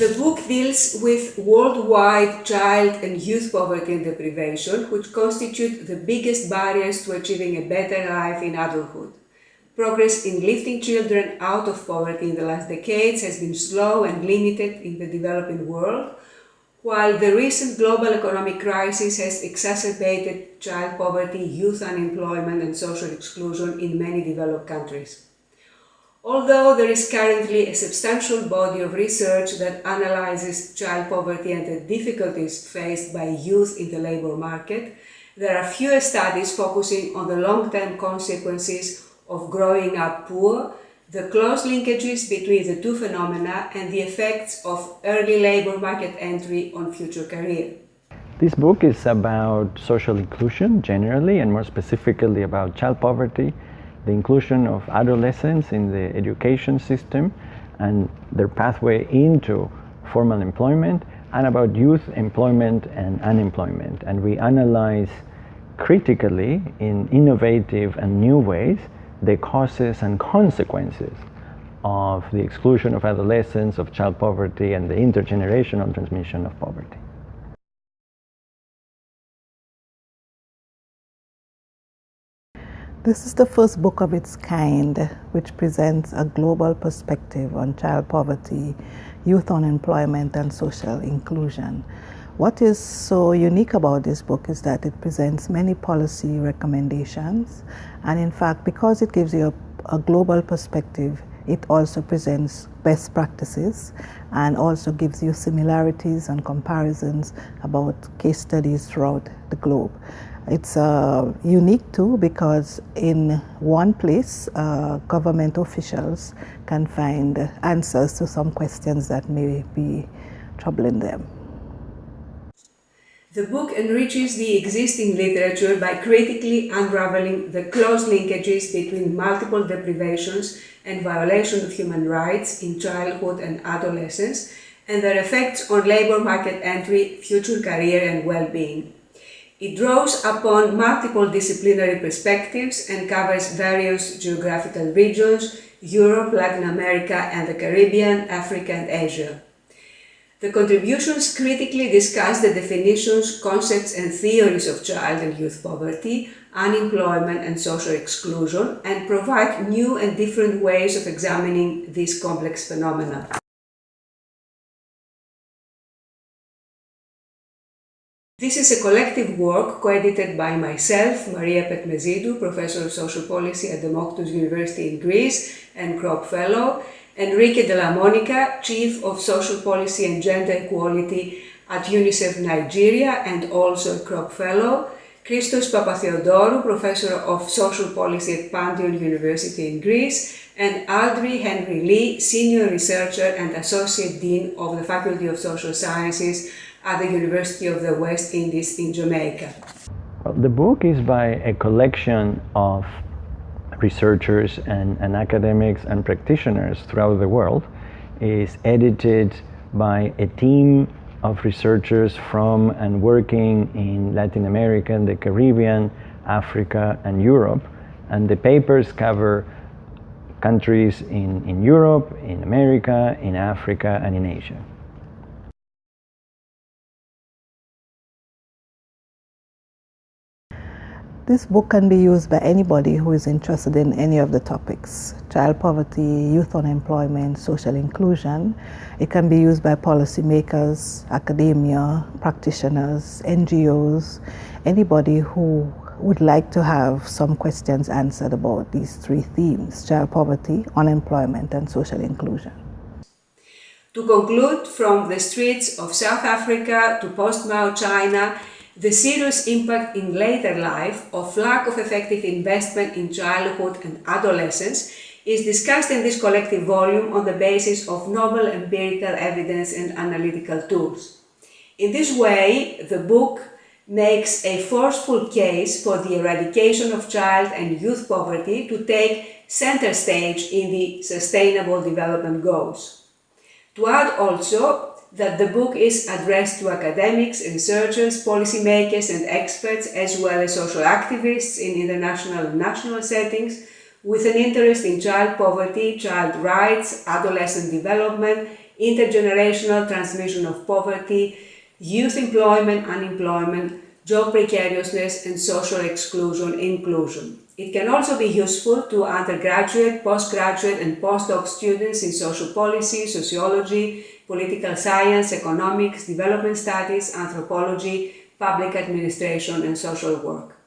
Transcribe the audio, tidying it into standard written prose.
The book deals with worldwide child and youth poverty and deprivation, which constitute the biggest barriers to achieving a better life in adulthood. Progress in lifting children out of poverty in the last decades has been slow and limited in the developing world, while the recent global economic crisis has exacerbated child poverty, youth unemployment, and social exclusion in many developed countries. Although there is currently a substantial body of research that analyzes child poverty and the difficulties faced by youth in the labor market, there are fewer studies focusing on the long-term consequences of growing up poor, the close linkages between the two phenomena, and the effects of early labor market entry on future career. This book is about social inclusion generally, and more specifically about child poverty, the inclusion of adolescents in the education system and their pathway into formal employment, and about youth employment and unemployment. And we analyze critically, in innovative and new ways, the causes and consequences of the exclusion of adolescents, of child poverty, and the intergenerational transmission of poverty. This is the first book of its kind which presents a global perspective on child poverty, youth unemployment, and social inclusion. What is so unique about this book is that it presents many policy recommendations, and in fact, because it gives you a global perspective, it also presents best practices and also gives you similarities and comparisons about case studies throughout the globe. It's unique too because in one place government officials can find answers to some questions that may be troubling them. The book enriches the existing literature by critically unraveling the close linkages between multiple deprivations and violation of human rights in childhood and adolescence and their effects on labor market entry, future career, and well-being. It draws upon multiple disciplinary perspectives and covers various geographical regions, Europe, Latin America, and the Caribbean, Africa, and Asia. The contributions critically discuss the definitions, concepts, and theories of child and youth poverty, unemployment, and social exclusion, and provide new and different ways of examining these complex phenomena. This is a collective work co-edited by myself, Maria Petmesidou, Professor of Social Policy at Demoktos University in Greece and Crop Fellow, Enrique Delamónica, Chief of Social Policy and Gender Equality at UNICEF Nigeria and also a Crop Fellow, Christos Papatheodorou, Professor of Social Policy at Panteion University in Greece, and Aldrie Henry Lee, Senior Researcher and Associate Dean of the Faculty of Social Sciences at the University of the West Indies in Jamaica. Well, the book is by a collection of researchers and academics and practitioners throughout the world. It is edited by a team of researchers from and working in Latin America, the Caribbean, Africa, and Europe. And the papers cover countries in Europe, in America, in Africa, and in Asia. This book can be used by anybody who is interested in any of the topics: child poverty, youth unemployment, social inclusion. It can be used by policymakers, academia, practitioners, NGOs, anybody who would like to have some questions answered about these three themes: child poverty, unemployment, and social inclusion. To conclude, from the streets of South Africa to post-Mao China, the serious impact in later life of lack of effective investment in childhood and adolescence is discussed in this collective volume on the basis of novel empirical evidence and analytical tools. In this way, the book makes a forceful case for the eradication of child and youth poverty to take center stage in the Sustainable Development Goals. To add also that the book is addressed to academics, researchers, policymakers, and experts, as well as social activists in international and national settings, with an interest in child poverty, child rights, adolescent development, intergenerational transmission of poverty, youth employment, unemployment, job precariousness, and social exclusion, inclusion. It can also be useful to undergraduate, postgraduate, and postdoc students in social policy, sociology, political science, economics, development studies, anthropology, public administration, and social work.